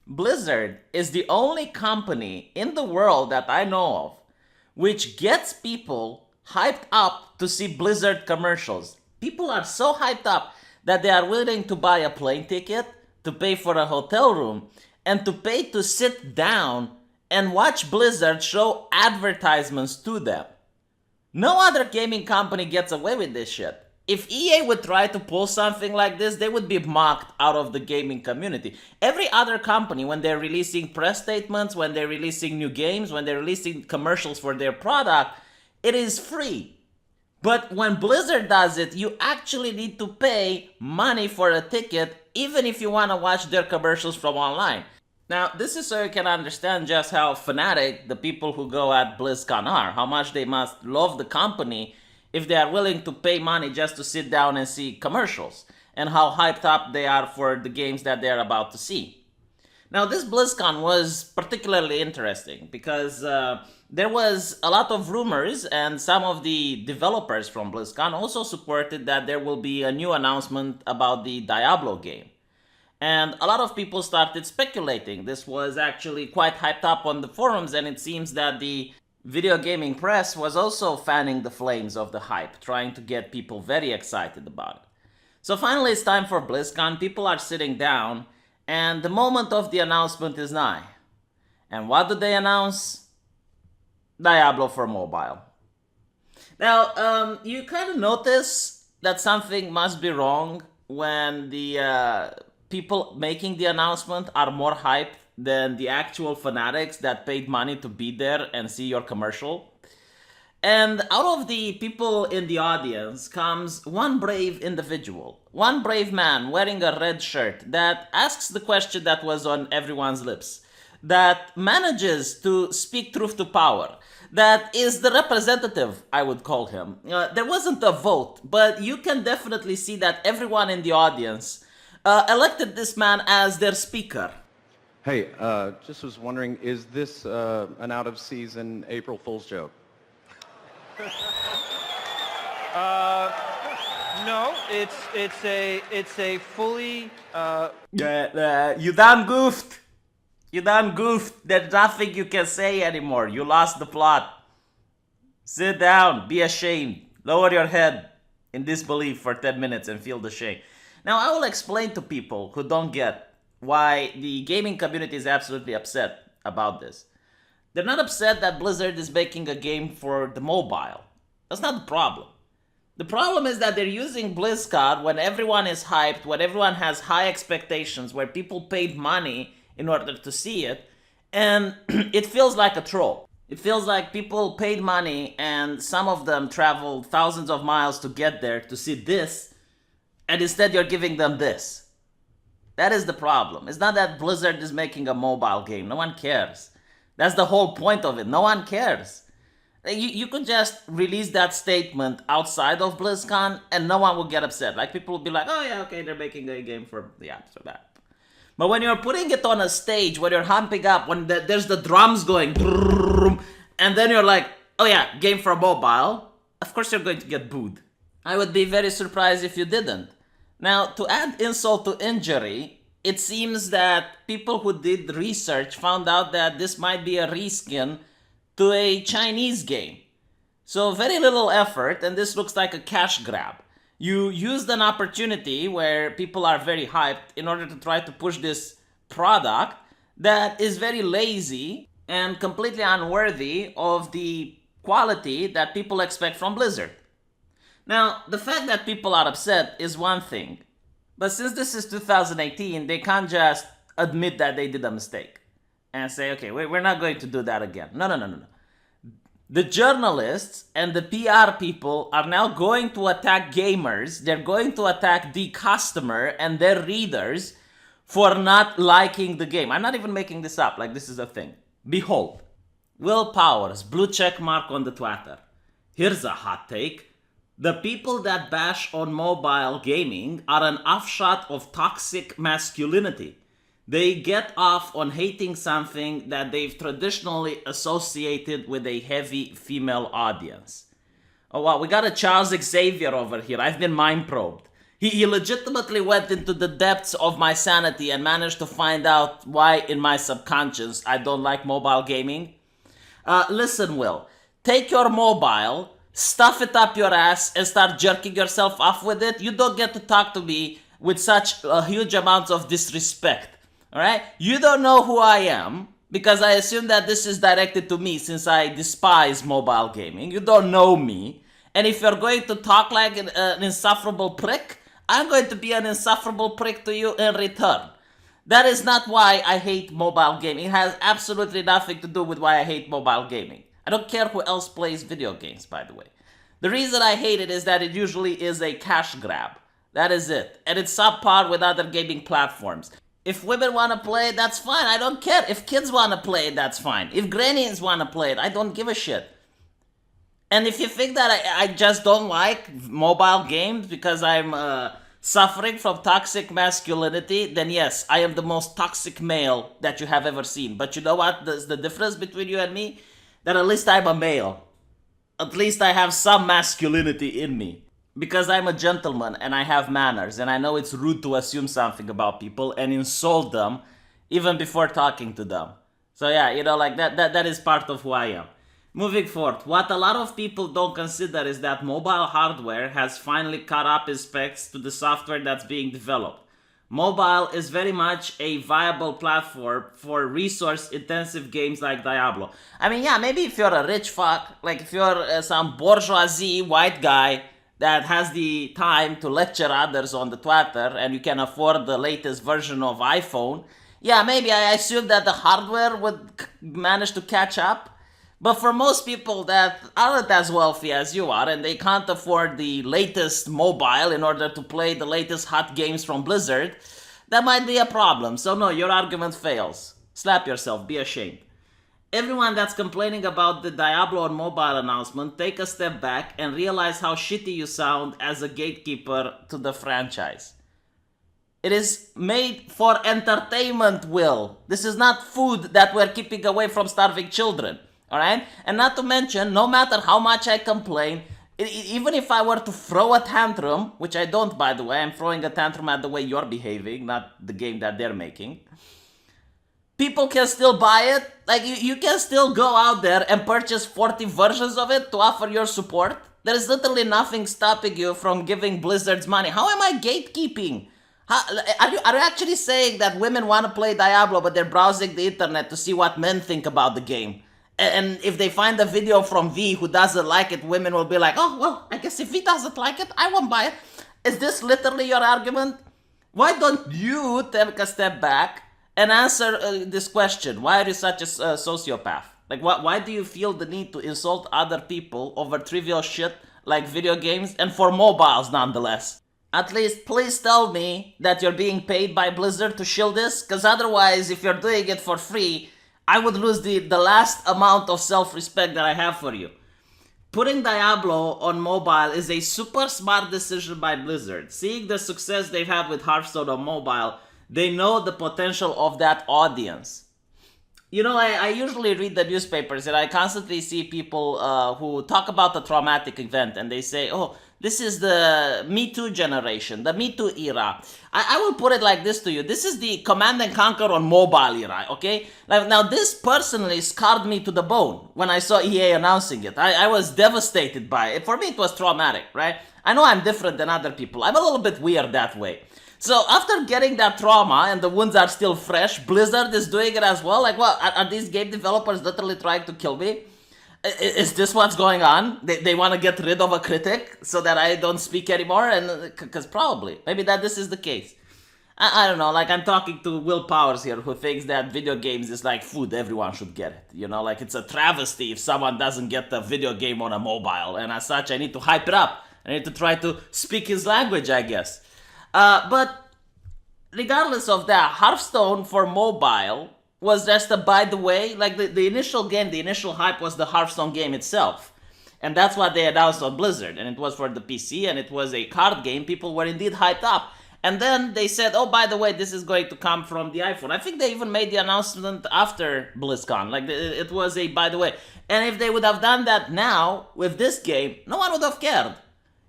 Blizzard is the only company in the world that I know of which gets people hyped up to see Blizzard commercials. People are so hyped up that they are willing to buy a plane ticket, to pay for a hotel room, and to pay to sit down and watch Blizzard show advertisements to them. No other gaming company gets away with this shit. If EA would try to pull something like this, they would be mocked out of the gaming community. Every other company, when they're releasing press statements, when they're releasing new games, when they're releasing commercials for their product, it is free. But when Blizzard does it, you actually need to pay money for a ticket, even if you want to watch their commercials from online. Now, this is so you can understand just how fanatic the people who go at BlizzCon are, how much they must love the company if they are willing to pay money just to sit down and see commercials, and how hyped up they are for the games that they're about to see. Now, this BlizzCon was particularly interesting because there was a lot of rumors, and some of the developers from BlizzCon also supported that there will be a new announcement about the Diablo game. And a lot of people started speculating. This was actually quite hyped up on the forums, and it seems that the video gaming press was also fanning the flames of the hype, trying to get people very excited about it. So finally it's time for BlizzCon, people are sitting down, and the moment of the announcement is nigh. And what do they announce? Diablo for mobile. Now, you kind of notice that something must be wrong when the people making the announcement are more hyped than the actual fanatics that paid money to be there and see your commercial. And out of the people in the audience comes one brave individual, one brave man wearing a red shirt that asks the question that was on everyone's lips, that manages to speak truth to power, that is the representative, I would call him. There wasn't a vote, but you can definitely see that everyone in the audience elected this man as their speaker. Hey, just was wondering, is this an out-of-season April Fool's joke? No, it's a fully. You done goofed. You done goofed. There's nothing you can say anymore. You lost the plot. Sit down. Be ashamed. Lower your head in disbelief for 10 minutes and feel the shame. Now, I will explain to people who don't get why the gaming community is absolutely upset about this. They're not upset that Blizzard is making a game for the mobile. That's not the problem. The problem is that they're using BlizzCon when everyone is hyped, when everyone has high expectations, where people paid money in order to see it, and it feels like a troll. It feels like people paid money and some of them traveled thousands of miles to get there to see this, and instead you're giving them this. That is the problem. It's not that Blizzard is making a mobile game. No one cares. That's the whole point of it. No one cares. You could just release that statement outside of BlizzCon and no one will get upset. Like, people will be like, oh yeah, okay, they're making a game for the app, so that. But when you're putting it on a stage, when you're humping up, when there's the drums going, and then you're like, oh yeah, game for mobile, of course you're going to get booed. I would be very surprised if you didn't. Now, to add insult to injury, it seems that people who did research found out that this might be a reskin to a Chinese game. So very little effort, and this looks like a cash grab. You used an opportunity where people are very hyped in order to try to push this product that is very lazy and completely unworthy of the quality that people expect from Blizzard. Now, the fact that people are upset is one thing, but since this is 2018, they can't just admit that they did a mistake and say, okay, we're not going to do that again. No. The journalists and the PR people are now going to attack gamers. They're going to attack the customer and their readers for not liking the game. I'm not even making this up, like this is a thing. Behold, Will Powers, blue check mark on the Twitter. Here's a hot take. The people that bash on mobile gaming are an offshoot of toxic masculinity. They get off on hating something that they've traditionally associated with a heavy female audience. Oh wow, we got a Charles Xavier over here. I've been mind probed. He legitimately went into the depths of my sanity and managed to find out why in my subconscious I don't like mobile gaming. Listen, Will, take your mobile, stuff it up your ass, and start jerking yourself off with it. You don't get to talk to me with such huge amounts of disrespect. Alright? You don't know who I am, because I assume that this is directed to me since I despise mobile gaming. You don't know me. And if you're going to talk like an insufferable prick, I'm going to be an insufferable prick to you in return. That is not why I hate mobile gaming. It has absolutely nothing to do with why I hate mobile gaming. I don't care who else plays video games, by the way. The reason I hate it is that it usually is a cash grab. That is it. And it's subpar with other gaming platforms. If women want to play it, that's fine. I don't care. If kids want to play it, that's fine. If grannies want to play it, I don't give a shit. And if you think that I just don't like mobile games because I'm suffering from toxic masculinity, then yes, I am the most toxic male that you have ever seen. But you know what? The difference between you and me? That at least I'm a male. At least I have some masculinity in me. Because I'm a gentleman and I have manners, and I know it's rude to assume something about people and insult them even before talking to them. So yeah, like that is part of who I am. Moving forward, what a lot of people don't consider is that mobile hardware has finally caught up in specs to the software that's being developed. Mobile is very much a viable platform for resource-intensive games like Diablo. I mean, yeah, maybe if you're a rich fuck, like if you're some bourgeoisie white guy that has the time to lecture others on the Twitter and you can afford the latest version of iPhone, yeah, maybe I assume that the hardware would manage to catch up. But for most people that aren't as wealthy as you are and they can't afford the latest mobile in order to play the latest hot games from Blizzard, that might be a problem. So no, your argument fails. Slap yourself, be ashamed. Everyone that's complaining about the Diablo on mobile announcement, take a step back and realize how shitty you sound as a gatekeeper to the franchise. It is made for entertainment, Will. This is not food that we're keeping away from starving children. Alright? And not to mention, no matter how much I complain, even if I were to throw a tantrum, which I don't, by the way, I'm throwing a tantrum at the way you're behaving, not the game that they're making, people can still buy it. Like, you can still go out there and purchase 40 versions of it to offer your support. There is literally nothing stopping you from giving Blizzard's money. How am I gatekeeping? Are you actually saying that women want to play Diablo, but they're browsing the internet to see what men think about the game? And if they find a video from V who doesn't like it, women will be like, oh, well, I guess if he doesn't like it, I won't buy it. Is this literally your argument? Why don't you take a step back and answer this question? Why are you such a sociopath? Like, why do you feel the need to insult other people over trivial shit like video games and for mobiles nonetheless? At least please tell me that you're being paid by Blizzard to shill this, because otherwise, if you're doing it for free, I would lose the last amount of self-respect that I have for you. Putting Diablo on mobile is a super smart decision by Blizzard. Seeing the success they've had with Hearthstone on mobile, they know the potential of that audience. I usually read the newspapers and I constantly see people who talk about the traumatic event and they say, oh, this is the Me Too generation, the Me Too era. I will put it like this to you. This is the Command and Conquer on mobile era, okay? Now this personally scarred me to the bone when I saw EA announcing it. I was devastated by it. For me, it was traumatic, right? I know I'm different than other people. I'm a little bit weird that way. So after getting that trauma and the wounds are still fresh, Blizzard is doing it as well? Like, what? Are these game developers literally trying to kill me? Is this what's going on? They want to get rid of a critic so that I don't speak anymore? And because probably. Maybe that this is the case. I don't know. Like, I'm talking to Will Powers here who thinks that video games is like food. Everyone should get it. Like it's a travesty if someone doesn't get the video game on a mobile. And as such, I need to hype it up. I need to try to speak his language, I guess. But regardless of that, Hearthstone for mobile was just a by the way. Like the initial game, the initial hype was the Hearthstone game itself. And that's what they announced on Blizzard. And it was for the PC and it was a card game. People were indeed hyped up. And then they said, oh, by the way, this is going to come from the iPhone. I think they even made the announcement after BlizzCon. Like, it was a by the way. And if they would have done that now with this game, no one would have cared.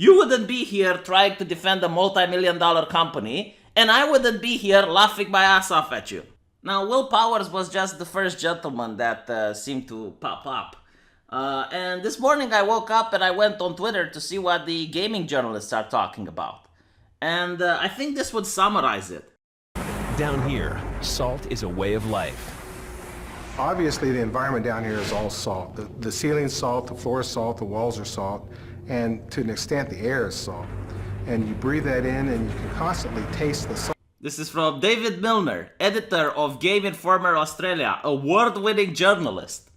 You wouldn't be here trying to defend a multi-million-dollar company, and I wouldn't be here laughing my ass off at you. Now, Will Powers was just the first gentleman that seemed to pop up. And this morning I woke up and I went on Twitter to see what the gaming journalists are talking about. And I think this would summarize it. Down here, salt is a way of life. Obviously, the environment down here is all salt. The ceiling's salt, the floor is salt, the walls are salt, and to an extent, the air is salt. And you breathe that in, and you can constantly taste the salt. This is from David Milner, editor of Game Informer Australia, award-winning journalist.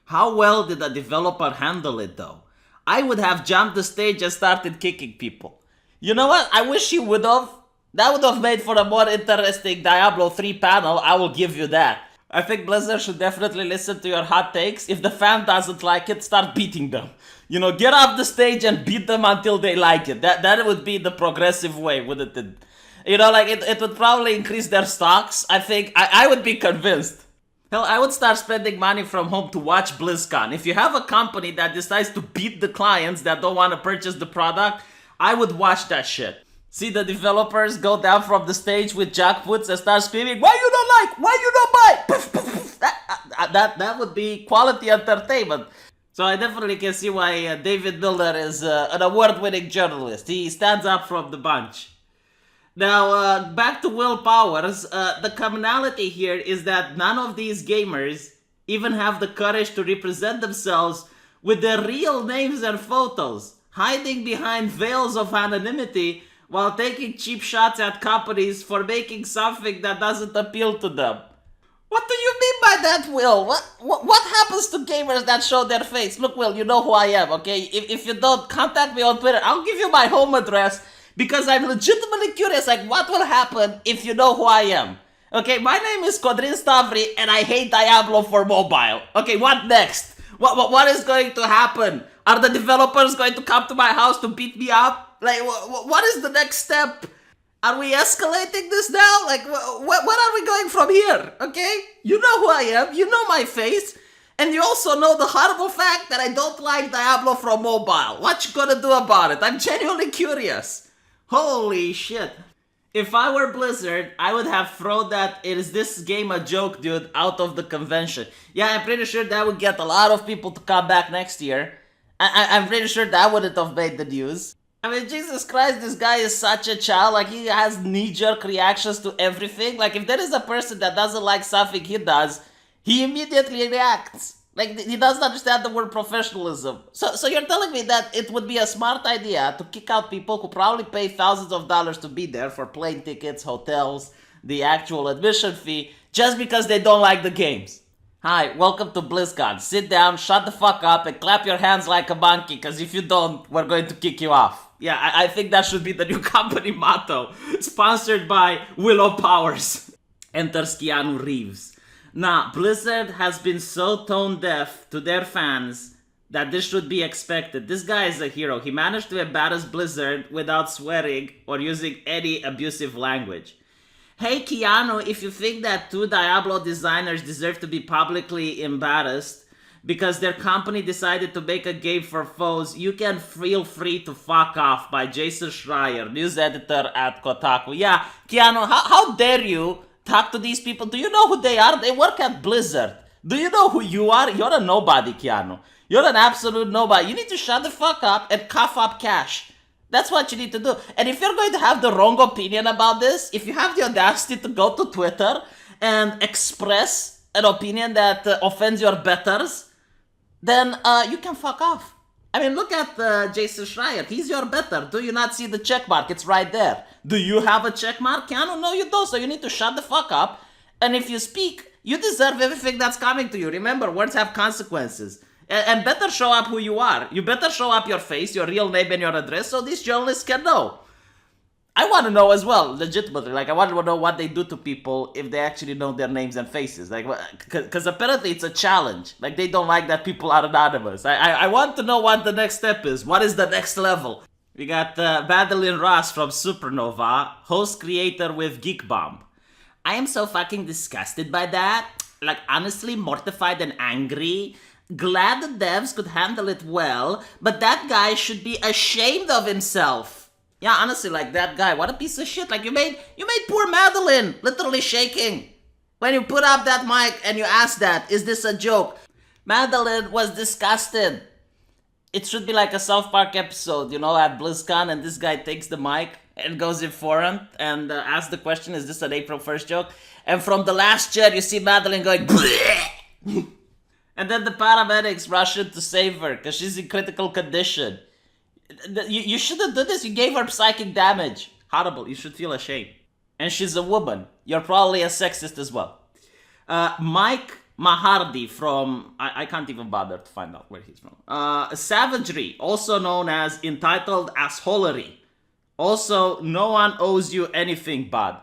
How well did the developer handle it, though? I would have jumped the stage and started kicking people. You know what? I wish he would have. That would have made for a more interesting Diablo 3 panel, I will give you that. I think Blizzard should definitely listen to your hot takes. If the fan doesn't like it, start beating them. You know, get off the stage and beat them until they like it. That would be the progressive way, wouldn't it? You know, like, it would probably increase their stocks. I think, I would be convinced. Hell, I would start spending money from home to watch BlizzCon. If you have a company that decides to beat the clients that don't want to purchase the product, I would watch that shit. See the developers go down from the stage with jackputs and start screaming, "Why you don't like? Why you don't buy?" Poof, poof, poof. That would be quality entertainment. So I definitely can see why David Milner is an award-winning journalist. He stands up from the bunch. Now, back to Will Powers. The commonality here is that none of these gamers even have the courage to represent themselves with their real names and photos, hiding behind veils of anonymity while taking cheap shots at companies for making something that doesn't appeal to them. What do you mean by that, Will? What happens to gamers that show their face? Look, Will, you know who I am, okay? If you don't, contact me on Twitter. I'll give you my home address because I'm legitimately curious, like, what will happen if you know who I am? Okay, my name is Kodrin Stavri and I hate Diablo for mobile. Okay, what next? What is going to happen? Are the developers going to come to my house to beat me up? Like, what is the next step? Are we escalating this now? Like, what are we going from here? Okay? You know who I am. You know my face. And you also know the horrible fact that I don't like Diablo from mobile. What you gonna do about it? I'm genuinely curious. Holy shit. If I were Blizzard, I would have thrown that "is this game a joke, dude" out of the convention. Yeah, I'm pretty sure that would get a lot of people to come back next year. I'm pretty sure that wouldn't have made the news. I mean, Jesus Christ, this guy is such a child. Like, he has knee-jerk reactions to everything. Like, if there is a person that doesn't like something he does, he immediately reacts. Like, he doesn't understand the word professionalism. So you're telling me that it would be a smart idea to kick out people who probably pay thousands of dollars to be there for plane tickets, hotels, the actual admission fee, just because they don't like the games? Hi, welcome to BlizzCon. Sit down, shut the fuck up, and clap your hands like a monkey, because if you don't, we're going to kick you off. Yeah, I think that should be the new company motto. Sponsored by Willow Powers. Enters Keanu Reeves. Nah, Blizzard has been so tone deaf to their fans that this should be expected. This guy is a hero. He managed to embarrass Blizzard without swearing or using any abusive language. Hey Keanu, if you think that two Diablo designers deserve to be publicly embarrassed because their company decided to make a game for foes, you can feel free to fuck off. By Jason Schreier, news editor at Kotaku. Yeah, Keanu, how dare you talk to these people? Do you know who they are? They work at Blizzard. Do you know who you are? You're a nobody, Keanu. You're an absolute nobody. You need to shut the fuck up and cough up cash. That's what you need to do. And if you're going to have the wrong opinion about this, if you have the audacity to go to Twitter and express an opinion that offends your betters, then you can fuck off. I mean, look at Jason Schreier. He's your better. Do you not see the check mark? It's right there. Do you have a check mark, Keanu? No, you don't. So you need to shut the fuck up. And if you speak, you deserve everything that's coming to you. Remember, words have consequences. And better show up who you are. You better show up your face, your real name, and your address so these journalists can know. I want to know as well, legitimately. Like, I want to know what they do to people if they actually know their names and faces. Like, because apparently it's a challenge. Like, they don't like that people are anonymous. I want to know what the next step is. What is the next level? We got Madeline Ross from Supernova, host creator with Geek Bomb. I am so fucking disgusted by that. Like, honestly, mortified and angry. Glad the devs could handle it well, but that guy should be ashamed of himself. Yeah, honestly, like that guy, what a piece of shit. Like you made poor Madeline literally shaking when you put up that mic and you asked that, is this a joke? Madeline was disgusted. It should be like a South Park episode, you know, at BlizzCon, and this guy takes the mic and goes in front and asks the question, is this an April 1st joke? And from the last chair, you see Madeline going, bleh! And then the paramedics rush in to save her because she's in critical condition. You shouldn't do this. You gave her psychic damage. Horrible. You should feel ashamed. And she's a woman. You're probably a sexist as well. Mike Mahardi from... I can't even bother to find out where he's from. Savagery, also known as entitled assholery. Also, no one owes you anything, bud.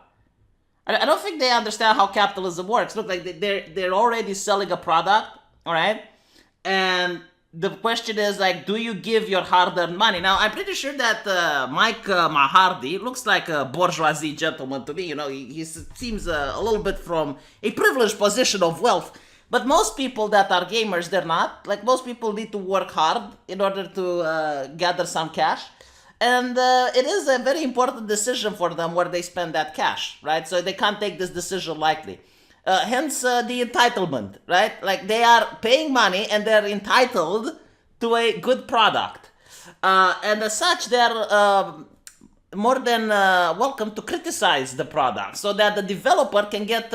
I don't think they understand how capitalism works. Look, like they're already selling a product, all right? And the question is, like, do you give your hard-earned money? Now, I'm pretty sure that Mike Mahardi looks like a bourgeoisie gentleman to me. You know, he seems a little bit from a privileged position of wealth. But most people that are gamers, they're not. Like, most people need to work hard in order to gather some cash. And it is a very important decision for them where they spend that cash, right? So they can't take this decision lightly. Hence the entitlement, right? Like they are paying money and they're entitled to a good product. And as such, they're more than welcome to criticize the product so that the developer can get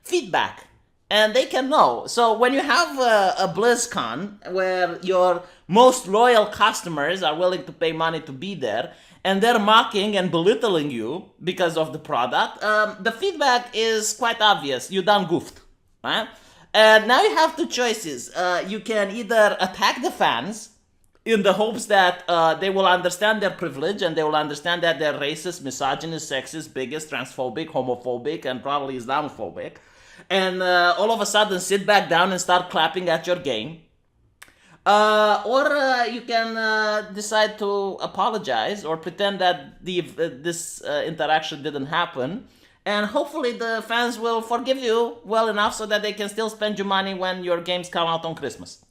feedback and they can know. So when you have a BlizzCon where your most loyal customers are willing to pay money to be there, and they're mocking and belittling you because of the product, the feedback is quite obvious. You done goofed, right? And now you have two choices. You can either attack the fans in the hopes that they will understand their privilege and they will understand that they're racist, misogynist, sexist, bigot, transphobic, homophobic, and probably Islamophobic, and all of a sudden sit back down and start clapping at your game. Or you can decide to apologize or pretend that this interaction didn't happen. And hopefully the fans will forgive you well enough so that they can still spend your money when your games come out on Christmas.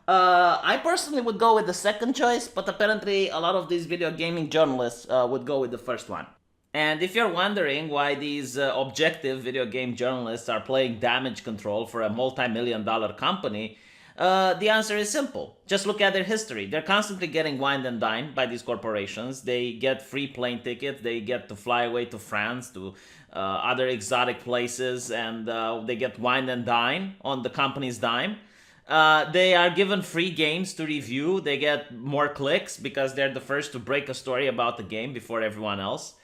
I personally would go with the second choice, but apparently a lot of these video gaming journalists would go with the first one. And if you're wondering why these objective video game journalists are playing damage control for a multi-million-dollar company, the answer is simple. Just look at their history. They're constantly getting wined and dined by these corporations. They get free plane tickets. They get to fly away to France, to other exotic places, and they get wined and dined on the company's dime. They are given free games to review. They get more clicks because they're the first to break a story about the game before everyone else.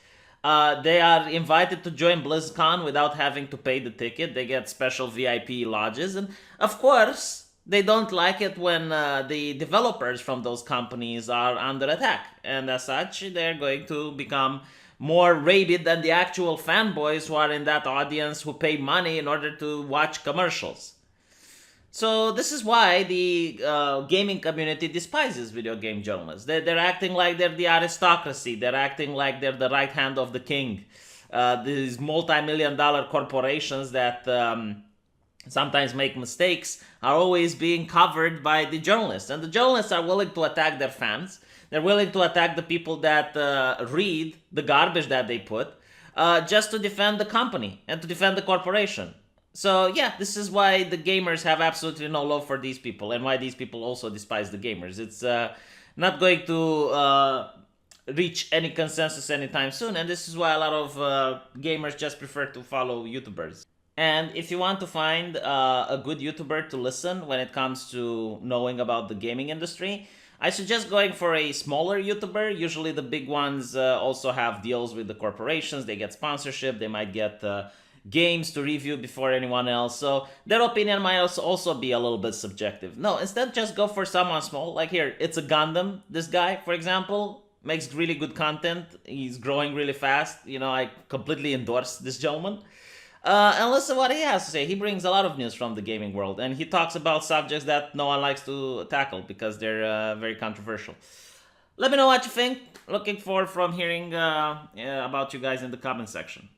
They are invited to join BlizzCon without having to pay the ticket. They get special VIP lodges. And of course, they don't like it when the developers from those companies are under attack. And as such, they're going to become more rabid than the actual fanboys who are in that audience who pay money in order to watch commercials. So this is why the gaming community despises video game journalists. They're acting like they're the aristocracy. They're acting like they're the right hand of the king. These multi-million-dollar corporations that sometimes make mistakes are always being covered by the journalists. And the journalists are willing to attack their fans. They're willing to attack the people that read the garbage that they put just to defend the company and to defend the corporation. So yeah, this is why the gamers have absolutely no love for these people and why these people also despise the gamers. It's not going to reach any consensus anytime soon, and this is why a lot of gamers just prefer to follow YouTubers. And if you want to find a good YouTuber to listen when it comes to knowing about the gaming industry, I suggest going for a smaller YouTuber. Usually the big ones also have deals with the corporations. They get sponsorship. They might get games to review before anyone else. So their opinion might also be a little bit subjective. No, instead just go for someone small. Like here, it's a Gundam. This guy, for example, makes really good content. He's growing really fast. You know, I completely endorse this gentleman. And listen what he has to say. He brings a lot of news from the gaming world, and he talks about subjects that no one likes to tackle because they're very controversial. Let me know what you think. Looking forward from hearing about you guys in the comment section.